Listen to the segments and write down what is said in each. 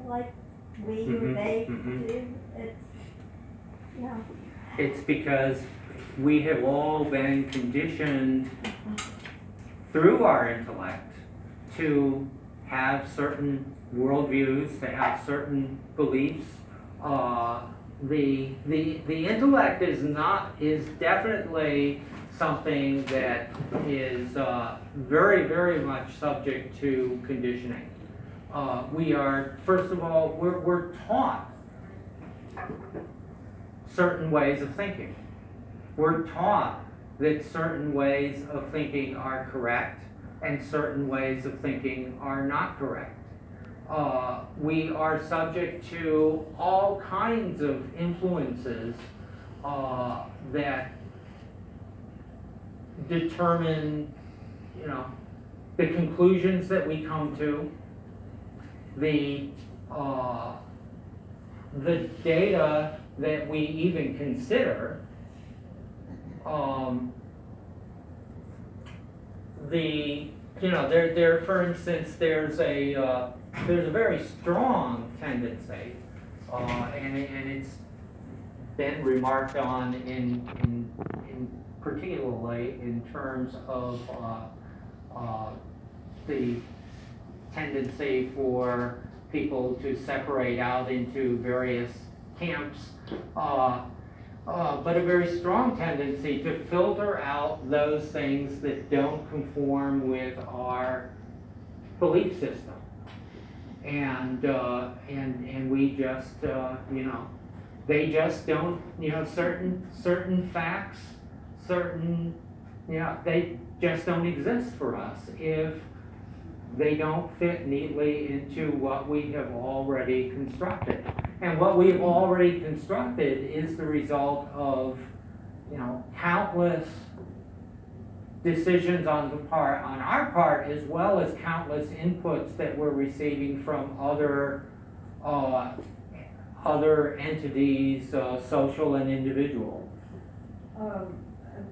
like we or they do. It's, yeah. It's because we have all been conditioned through our intellect to have certain worldviews, to have certain beliefs. The intellect is definitely something that is very, very much subject to conditioning. We are, first of all, we're taught certain ways of thinking. We're taught that certain ways of thinking are correct and certain ways of thinking are not correct. We are subject to all kinds of influences that determine, the conclusions that we come to, the data that we even consider, there, for instance, there's a very strong tendency, and it's been remarked on in particularly in terms of the tendency for people to separate out into various camps, but a very strong tendency to filter out those things that don't conform with our belief system. And we just, they just don't, certain facts, they just don't exist for us if they don't fit neatly into what we have already constructed. And what we've already constructed is the result of, countless decisions on our part, as well as countless inputs that we're receiving from other entities, social and individual.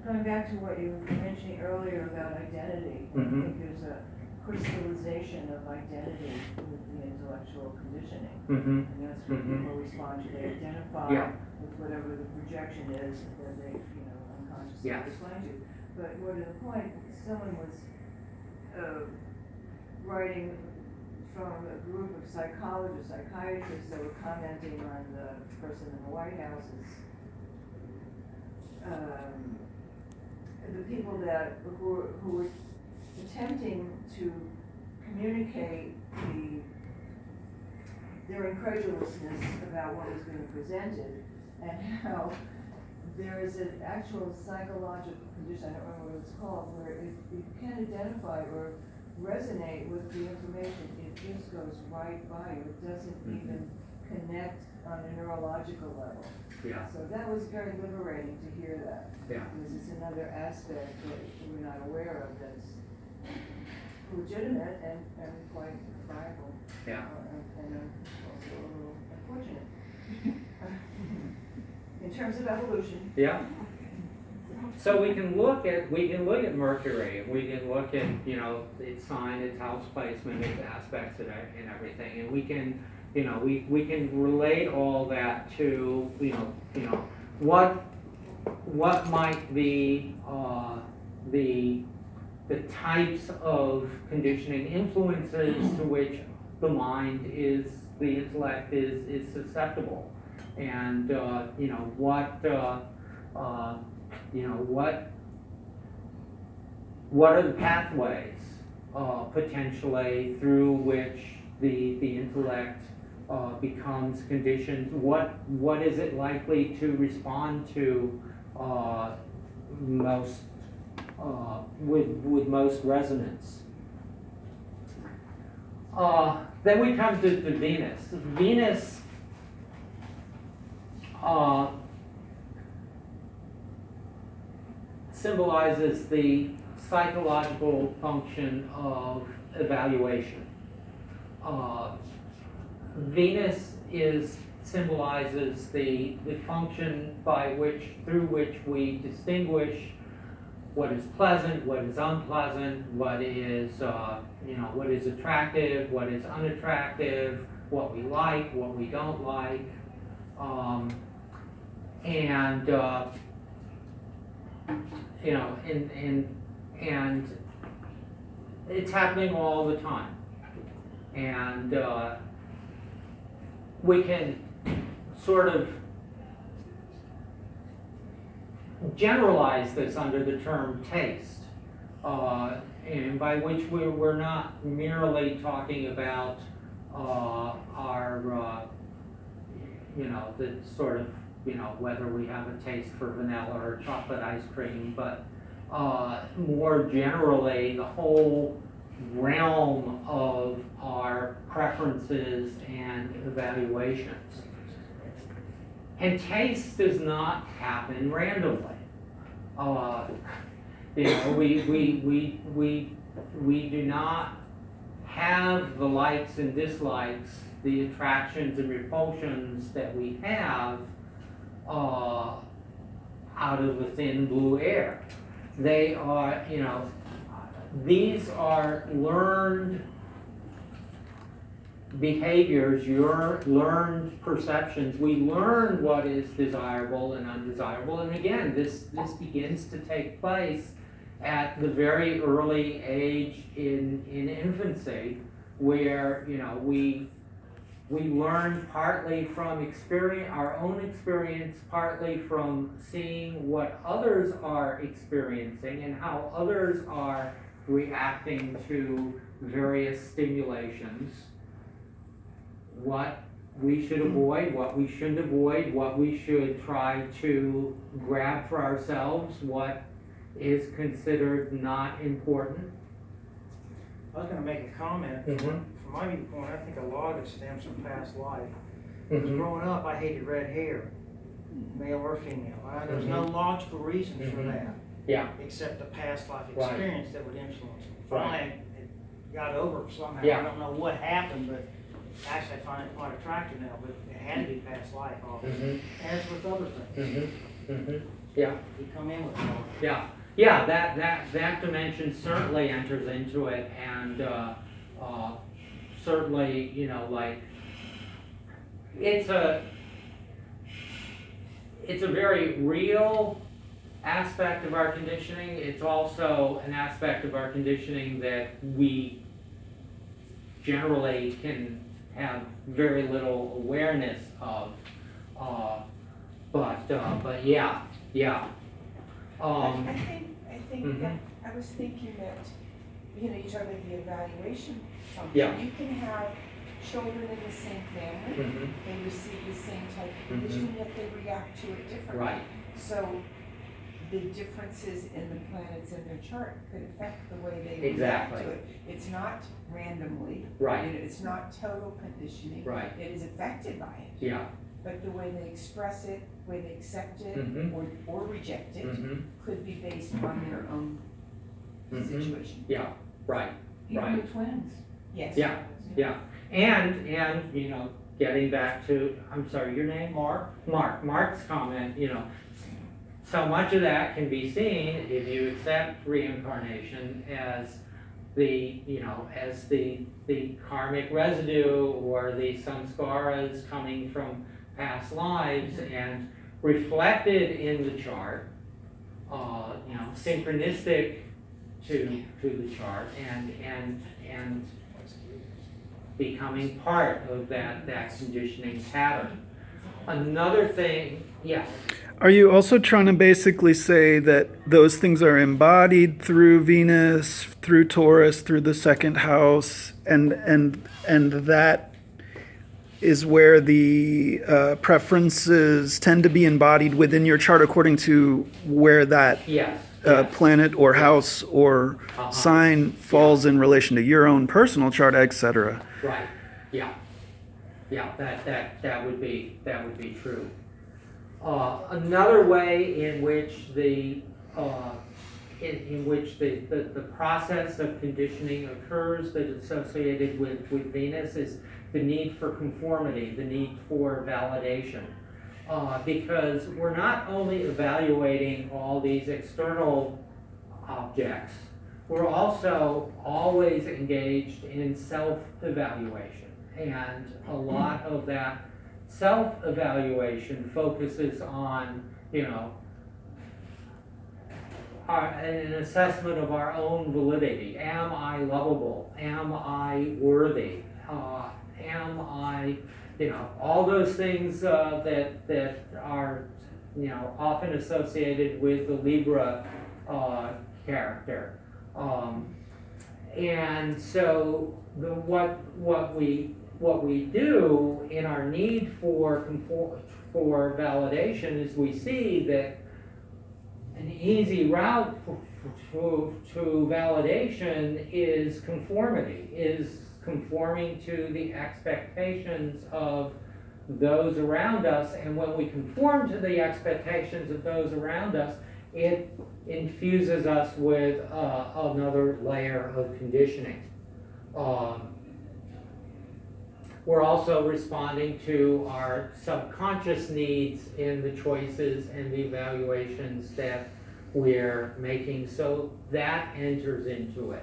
Going back to what you were mentioning earlier about identity, I think there's a crystallization of identity with the intellectual conditioning. And that's what people respond to. They identify with whatever the projection is that they, unconsciously respond to. But more to the point, someone was writing from a group of psychologists, psychiatrists that were commenting on the person in the White House's the people who were attempting to communicate their incredulousness about what was being presented, and how there is an actual psychological condition, I don't remember what it's called, where if you can't identify or resonate with the information, it just goes right by you. It doesn't even connect on a neurological level. Yeah. So that was very liberating to hear that. Yeah. Because it's another aspect that we're not aware of that's legitimate and quite viable. Yeah. And also a little unfortunate. In terms of evolution. Yeah. So we can look at Mercury, and we can look at its sign, its house placement, its aspects, and everything, and we can we can relate all that to what might be the types of conditioning influences to which the mind the intellect is susceptible, and what are the pathways potentially through which the intellect becomes conditioned? What is it likely to respond to most with most resonance? Then we come to Venus. Venus symbolizes the psychological function of evaluation. Venus symbolizes the function through which we distinguish what is pleasant, what is unpleasant, what is attractive, what is unattractive, what we like, what we don't like, and you know, and it's happening all the time, and we can sort of generalize this under the term taste, and by which we're not merely talking about our, you know, the sort of, you know, whether we have a taste for vanilla or chocolate ice cream, but more generally the whole realm of our preferences and evaluations. And taste does not happen randomly. You know, we do not have the likes and dislikes, the attractions and repulsions that we have out of the thin blue air. They are, you know, these are learned behaviors, your learned perceptions. We learn what is desirable and undesirable, and again, this begins to take place at the very early age in infancy, where, you know, we learn partly from experience, our own experience, partly from seeing what others are experiencing and how others are reacting to various stimulations, what we should avoid, what we shouldn't avoid, what we should try to grab for ourselves, what is considered not important. I was going to make a comment. From my viewpoint, I think a lot of it stems from past life. Because growing up, I hated red hair, male or female. There's no logical reason for that. Yeah. Except the past life experience that would influence me. Right. Finally, it got over somehow. Yeah. I don't know what happened, but actually I find it quite attractive now. But it had to be past life, obviously. As with other things. Yeah. You come in with it. Yeah. Yeah, that dimension certainly enters into it, and certainly, you know, like, it's a very real aspect of our conditioning. It's also an aspect of our conditioning that we generally can have very little awareness of, but yeah. I think that, I was thinking that, you know, you talk about the evaluation function. Yeah. You can have children in the same family, they receive the same type of conditioning, yet they react to it differently. Right. So the differences in the planets in their chart could affect the way they Exactly. react to it. It's not randomly. Right. You know, it's not total conditioning. Right. It is affected by it. Yeah. But the way they express it, the way they accept it, or reject it, could be based on their own situation. Yeah. Right. Even Right. with twins. Yes. Yeah. Yeah. And you know, getting back to, I'm sorry, your name? Mark's comment, you know, so much of that can be seen if you accept reincarnation as the, you know, as the karmic residue or the samskaras coming from past lives and reflected in the chart, you know, synchronistic to the chart, and becoming part of that conditioning pattern. Another thing, yes. Are you also trying to basically say that those things are embodied through Venus, through Taurus, through the second house, and that is where the preferences tend to be embodied within your chart according to where that Yes. planet or house or sign falls in relation to your own personal chart, etc. Right. Yeah. Yeah. That would be true. Another way in which the process of conditioning occurs that is associated with Venus is the need for conformity, the need for validation. Because we're not only evaluating all these external objects, we're also always engaged in self-evaluation. And a lot of that self-evaluation focuses on, an assessment of our own validity. Am I lovable? Am I worthy? Am I, all those things that are, often associated with the Libra character. And so what we do in our need for validation is we see that an easy route to validation is conformity, is conforming to the expectations of those around us. And when we conform to the expectations of those around us, it infuses us with another layer of conditioning. We're also responding to our subconscious needs in the choices and the evaluations that we're making, so that enters into it.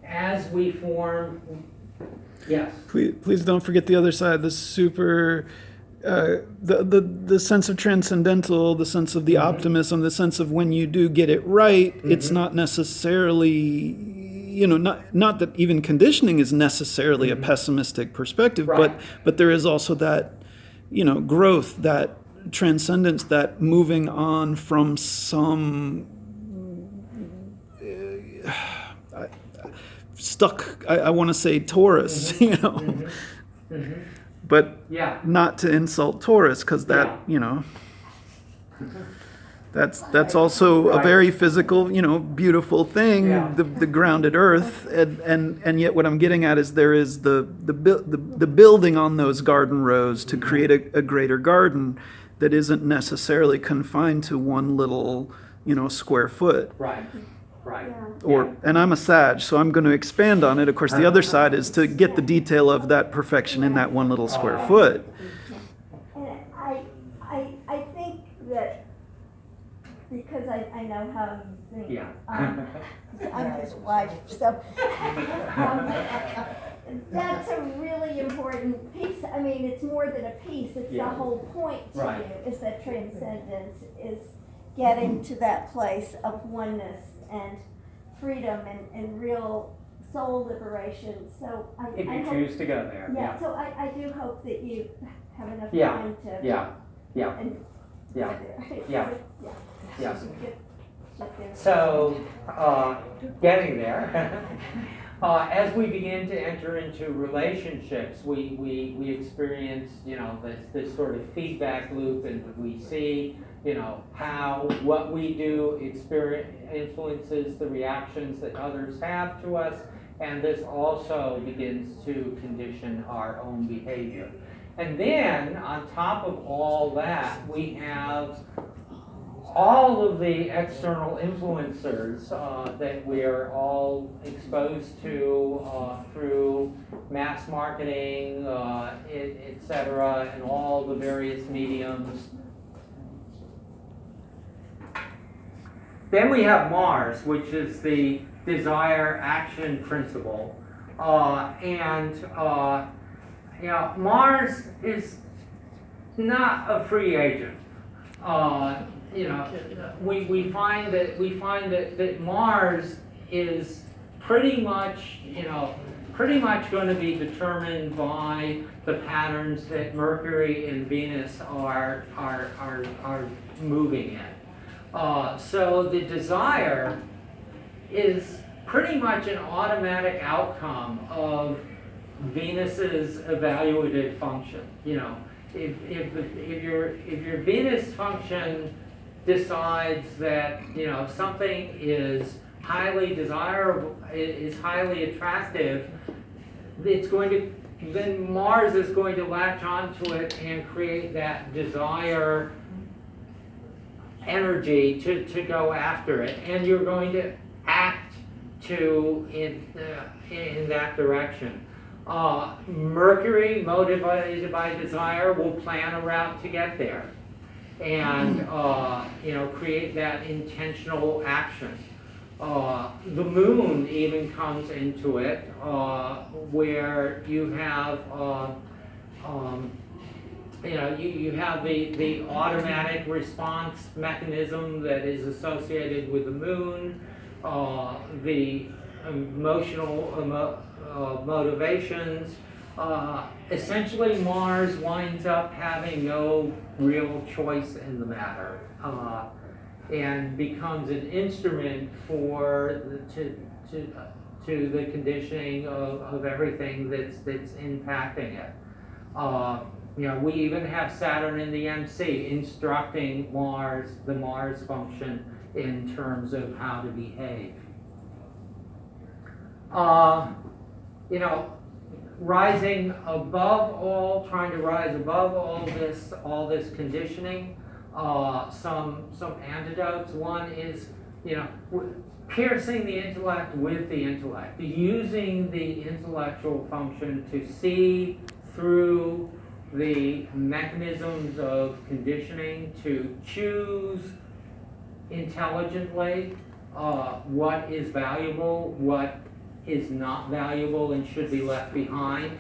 As we form, yes? Please don't forget the other side, the super, the sense of transcendental, the sense of the optimism, the sense of when you do get it right, it's not necessarily, not that even conditioning is necessarily a pessimistic perspective, Right. but there is also that, growth, that transcendence, that moving on from some stuck, I want to say Taurus, but Yeah. not to insult Taurus, because that, that's also a Right. very physical, beautiful thing, Yeah. the grounded earth, and yet what I'm getting at is there is the building on those garden rows to create a greater garden that isn't necessarily confined to one little, square foot. Right, right. Or, and I'm a Sag, so I'm going to expand on it. Of course, the other side is to get the detail of that perfection in that one little square foot. And I think that, because I know how you think. Yeah. I'm his wife, so that's a really important piece. I mean, it's more than a piece, it's the Yeah. whole point to Right. you, is that transcendence, is getting to that place of oneness and freedom and real soul liberation. So If I you hope, choose to go there, yeah, so I do hope that you have enough Yeah. time to. Yeah, yeah, And yeah. yeah. Yeah. Get there. So, getting there, as we begin to enter into relationships, we experience, this sort of feedback loop, and we see, how what we do influences the reactions that others have to us, and this also begins to condition our own behavior. And then, on top of all that, we have all of the external influencers that we're all exposed to through mass marketing, et cetera, and all the various mediums. Then we have Mars, which is the desire action principle. Mars is not a free agent. We find that Mars is pretty much going to be determined by the patterns that Mercury and Venus are moving in. So the desire is pretty much an automatic outcome of Venus's evaluative function. If your Venus function decides that something is highly desirable, is highly attractive, then Mars is going to latch onto it and create that desire energy to go after it, and you're going to act in that direction. Mercury, motivated by desire, will plan a route to get there, and create that intentional action. The moon even comes into it, where you have, you have the automatic response mechanism that is associated with the moon, the emotional motivations. Essentially, Mars winds up having no real choice in the matter, and becomes an instrument to the conditioning of everything that's impacting it. We even have Saturn in the MC instructing Mars, the Mars function, in terms of how to behave. Rising above all, trying to rise above all this conditioning. Some antidotes. One is, piercing the intellect with the intellect, using the intellectual function to see through the mechanisms of conditioning, to choose intelligently what is valuable, what is not valuable and should be left behind.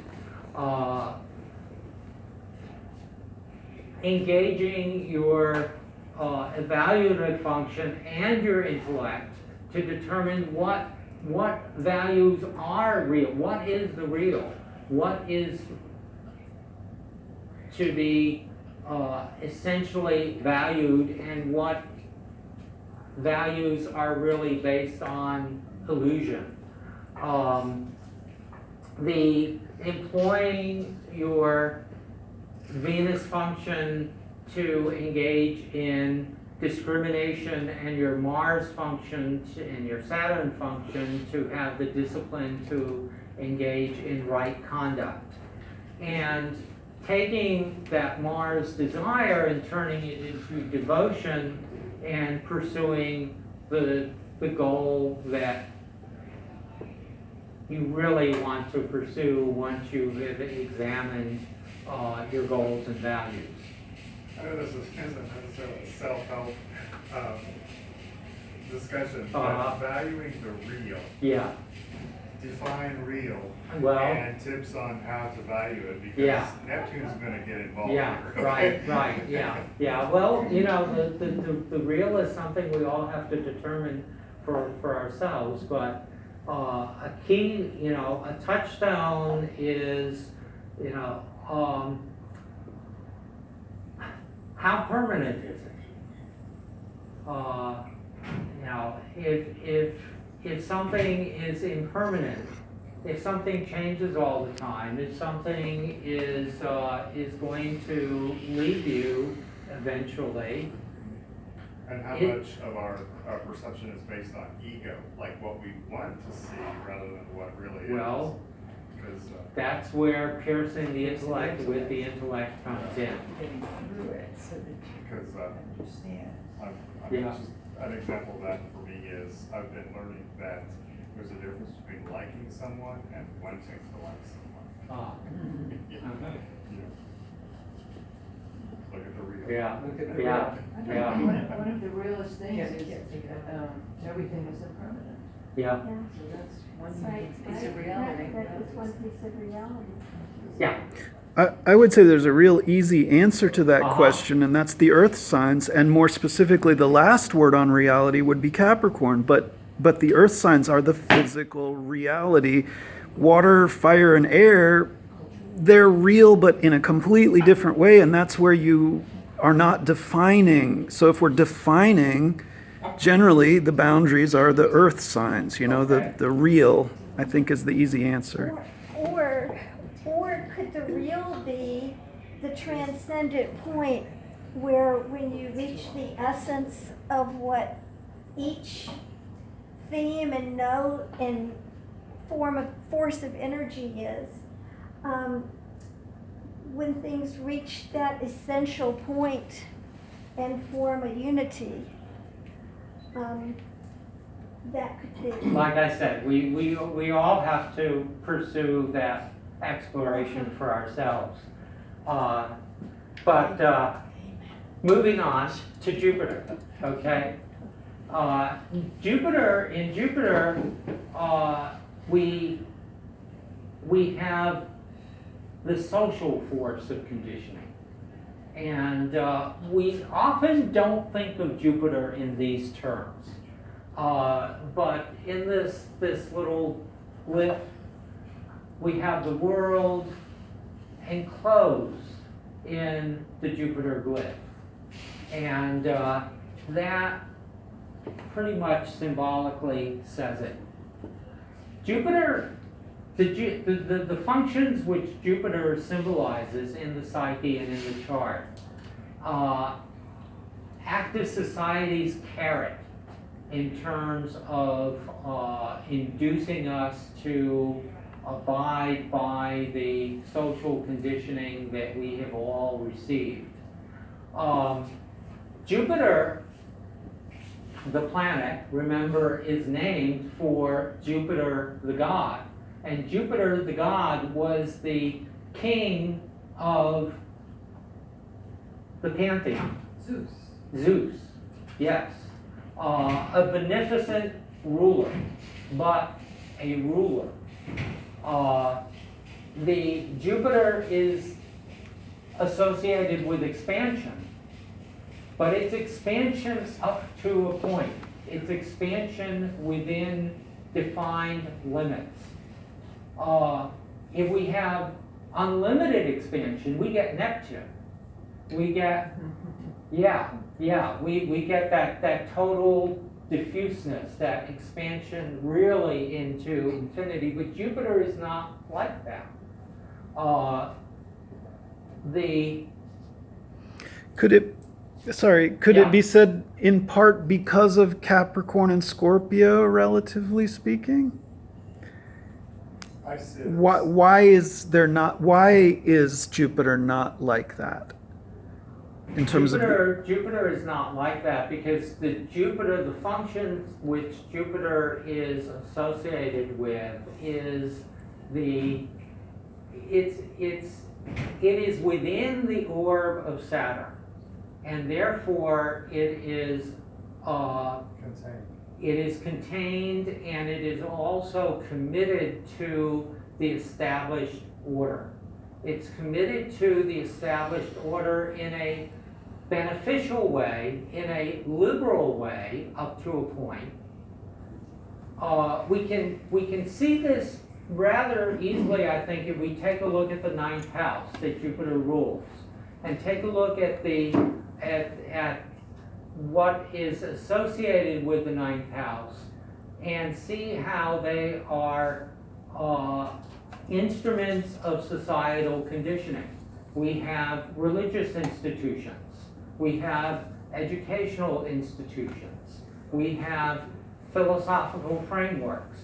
Engaging your evaluative function and your intellect to determine what values are real, what is the real, what is to be essentially valued, and what values are really based on illusion. The employing your Venus function to engage in discrimination, and your Mars function and your Saturn function to have the discipline to engage in right conduct. And taking that Mars desire and turning it into devotion and pursuing the goal that you really want to pursue once you've examined your goals and values. I know this isn't necessarily a self-help discussion, Uh-huh. but valuing the real. Yeah. Define real. Well. And tips on how to value it, because Yeah. Neptune's going to get involved Yeah, here. right, yeah. Well, the real is something we all have to determine for ourselves, but a key, a touchstone is, how permanent is it? If something is impermanent, if something changes all the time, if something is going to leave you eventually. And how much of our perception is based on ego, like what we want to see rather than what really is? Well, Because, that's where piercing the intellect with the intellect comes in. Getting through it so that because you understand. Yeah. just an example of that for me is I've been learning that there's a difference between liking someone and wanting to like someone. Ah, Yeah. uh-huh. Look at the real. Yeah, Look at the yeah, I think yeah, one of the realest things Yeah, is yeah, take it that everything is impermanent. yeah, So that's one Right, piece of right. reality. That is one piece of reality. yeah. I would say there's a real easy answer to that Uh-huh. question, and that's the earth signs, and more specifically, the last word on reality would be Capricorn. But the earth signs are the physical reality. Water, fire, and air, they're real, but in a completely different way, and that's where you are not defining. So if we're defining, generally the boundaries are the earth signs. Okay. The real, I think, is the easy answer. Or could the real be the transcendent point where when you reach the essence of what each theme and note and force of energy is, when things reach that essential point and form a unity, that could be. Like I said, we all have to pursue that exploration for ourselves. But moving on to Jupiter, okay? In Jupiter, we have the social force of conditioning. And we often don't think of Jupiter in these terms. But in this little glyph, we have the world enclosed in the Jupiter glyph. And that pretty much symbolically says it. Jupiter, the functions which Jupiter symbolizes in the psyche and in the chart, active society's carrot in terms of inducing us to abide by the social conditioning that we have all received. Jupiter, the planet, remember, is named for Jupiter the god. And Jupiter the god was the king of the pantheon. Zeus, yes. A beneficent ruler, but a ruler. The Jupiter is associated with expansion, but it's expansion up to a point. It's expansion within defined limits. If we have unlimited expansion, we get Neptune. We get, we get that total diffuseness, that expansion really into infinity. But Jupiter is not like that. Could it be said in part because of Capricorn and Scorpio, relatively speaking? I see. Why is Jupiter not like that? In terms Jupiter is not like that because the functions which Jupiter is associated with is it is within the orb of Saturn, and therefore it is contained, and it is also committed to the established order. It's committed to the established order in a beneficial way, in a liberal way, up to a point. We can see this rather easily, I think, if we take a look at the ninth house that Jupiter rules, and take a look at at what is associated with the ninth house, and see how they are instruments of societal conditioning. We have religious institutions. We have educational institutions. We have philosophical frameworks.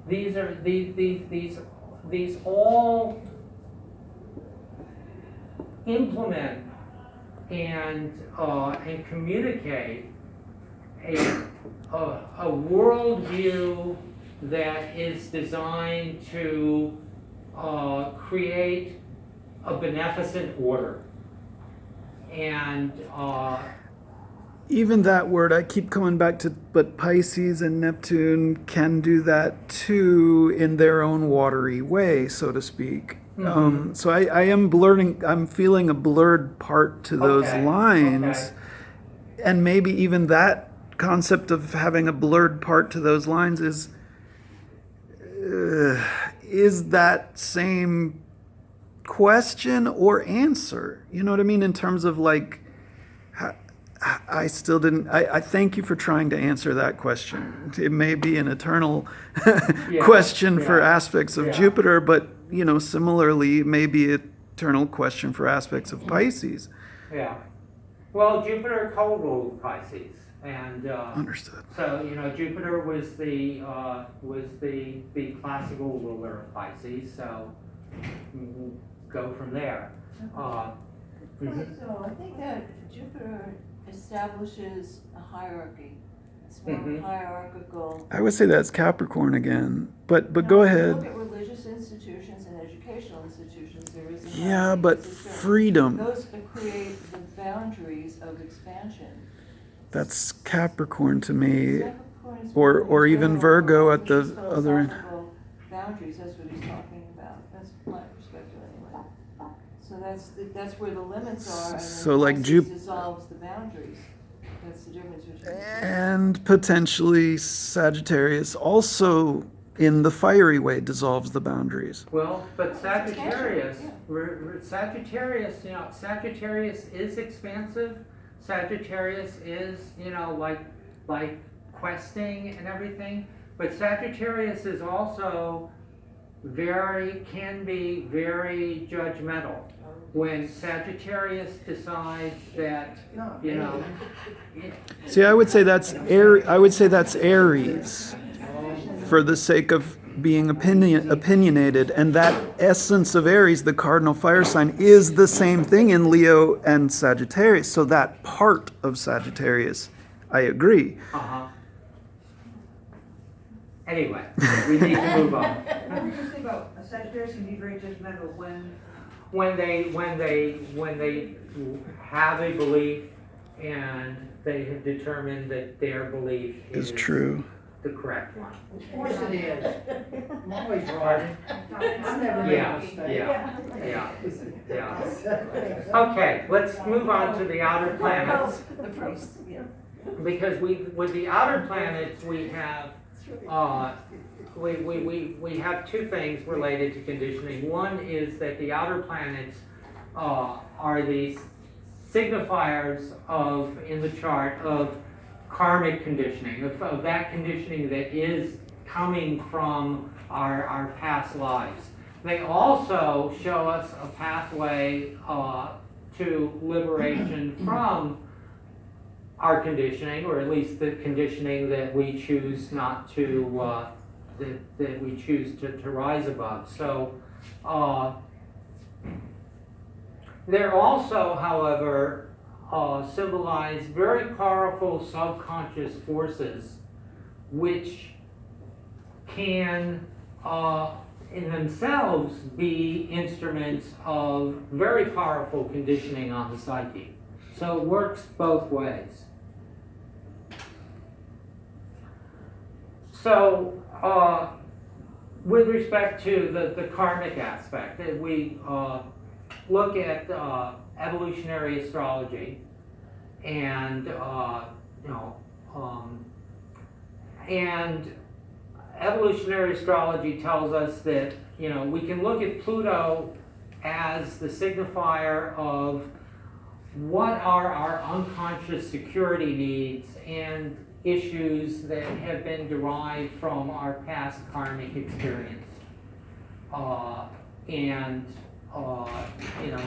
These all implement and communicate a worldview that is designed to create a beneficent order. And even that word, I keep coming back to, but Pisces and Neptune can do that too in their own watery way, so to speak. Mm-hmm. So I'm feeling a blurred part to those lines. And maybe even that concept of having a blurred part to those lines is that same question or answer, you know what I mean, in terms of like, I thank you for trying to answer that question. It may be an eternal question for aspects of Jupiter, but similarly maybe an eternal question for aspects of Pisces. Yeah. Well, Jupiter co-ruled Pisces, and understood. So Jupiter was the classical ruler of Pisces. So we'll go from there. So I think that Jupiter establishes a hierarchy. It's more hierarchical. I would say that's Capricorn again, but go ahead. Look at religious institutions and educational institutions. There is a but freedom. Those create the boundaries of expansion. That's Capricorn to me. Capricorn is Or even general, Virgo at the just other end. philosophical boundaries, that's what he's talking about, that's my perspective anyway. So that's where the limits are, and So then like Pisces dissolves the boundaries. That's the difference between the two. And potentially Sagittarius also in the fiery way dissolves the boundaries. Well, but Sagittarius, Yeah. Sagittarius, Sagittarius is expansive. Sagittarius is, like questing and everything. But Sagittarius is also can be very judgmental. When Sagittarius decides that, See, I would say that's Aries for the sake of being opinionated, and that essence of Aries, the cardinal fire sign, is the same thing in Leo and Sagittarius. So that part of Sagittarius, I agree. Anyway, we need to move on. What were you just saying about Sagittarius can be very judgmental When they have a belief and they have determined that their belief Is true. the correct one. Of course it is. I'm always right. I never make a Yeah, mistake. yeah. Okay, let's move on to the outer planets. The priest, yeah. Because with the outer planets, we have we have two things related to conditioning. One is that the outer planets are these signifiers in the chart of karmic conditioning, of that conditioning that is coming from our past lives. They also show us a pathway to liberation from our conditioning, or at least the conditioning that we choose not to, that we choose to rise above. So they're also, however, symbolize very powerful subconscious forces which can in themselves be instruments of very powerful conditioning on the psyche. So it works both ways. So with respect to the karmic aspect, we look at evolutionary astrology, and and evolutionary astrology tells us that we can look at Pluto as the signifier of what are our unconscious security needs and issues that have been derived from our past karmic experience.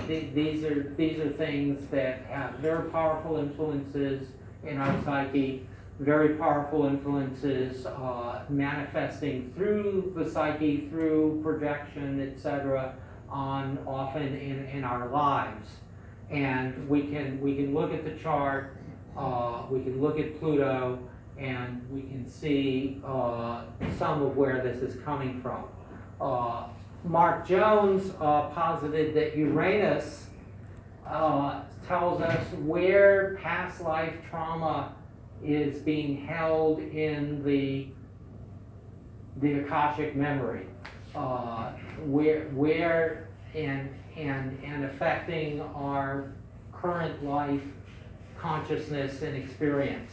These are things that have very powerful influences in our psyche, very powerful influences manifesting through the psyche, through projection, etc., often in our lives. And we can look at the chart, we can look at Pluto, and we can see some of where this is coming from. Mark Jones posited that Uranus tells us where past life trauma is being held in the Akashic memory, where and affecting our current life consciousness and experience.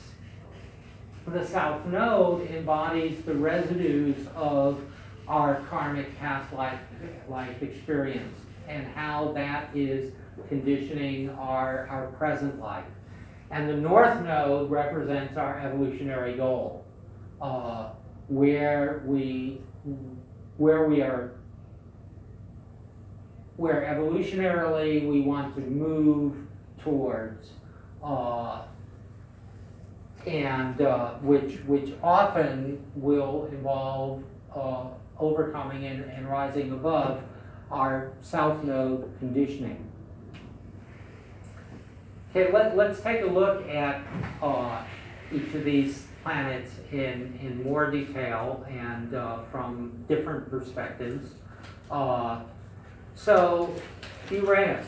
The South Node embodies the residues of our karmic past life experience and how that is conditioning our present life. And the North Node represents our evolutionary goal, where evolutionarily we want to move towards, which often will involve overcoming and rising above our South Node conditioning. Okay, let's take a look at each of these planets in more detail and from different perspectives. So Uranus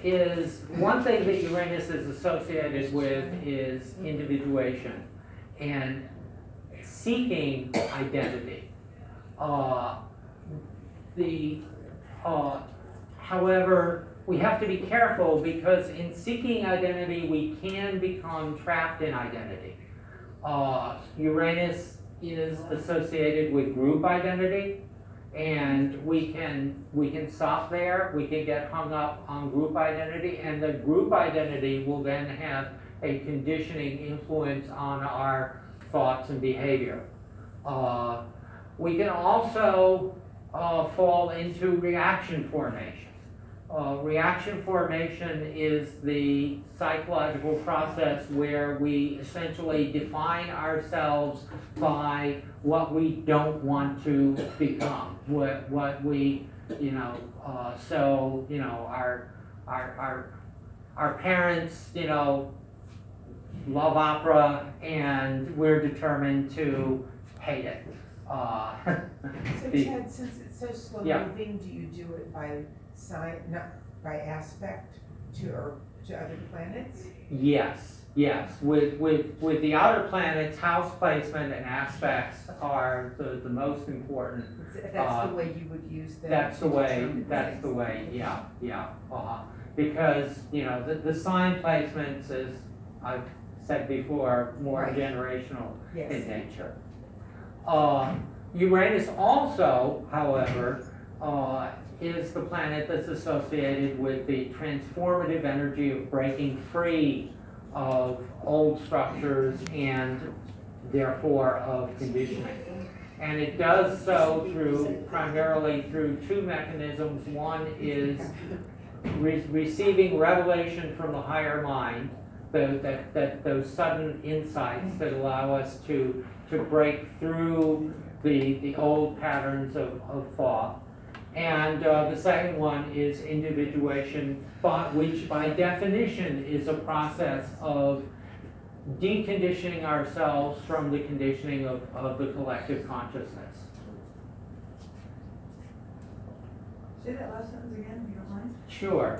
is one thing that Uranus is associated with is individuation and seeking identity. However, we have to be careful because in seeking identity, we can become trapped in identity. Uranus is associated with group identity, and we can stop there. We can get hung up on group identity, and the group identity will then have a conditioning influence on our thoughts and behavior. We can also fall into reaction formation. Reaction formation is the psychological process where we essentially define ourselves by what we don't want to become, what we, our parents, love opera, and we're determined to hate it. So Ted, since it's so slow Yeah. moving, do you do it by sign, not by aspect to other planets? Yes. With the outer planets, house placement and aspects are the most important. That's the way you would use them? That's the way, yeah. Because, the sign placements, as I've said before, more Right. generational Yes. in nature. Uranus also, however, is the planet that's associated with the transformative energy of breaking free of old structures and therefore of conditioning. And it does so primarily through two mechanisms. One is receiving revelation from the higher mind, those sudden insights that allow us to break through the old patterns of thought. And the second one is individuation, which by definition is a process of deconditioning ourselves from the conditioning of the collective consciousness. Say that last sentence again, if you don't mind. Sure.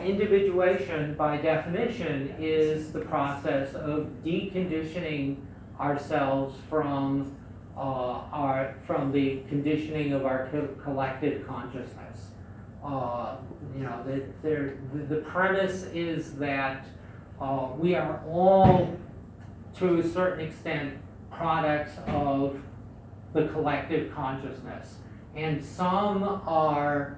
Individuation, by definition, is the process of deconditioning ourselves from the conditioning of our collective consciousness. The premise is that we are all, to a certain extent, products of the collective consciousness, and some are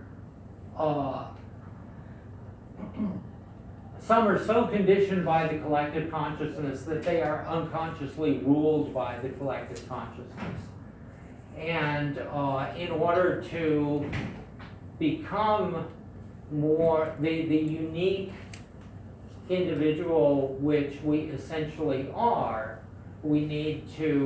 so conditioned by the collective consciousness that they are unconsciously ruled by the collective consciousness. And in order to become more the unique individual which we essentially are, we need to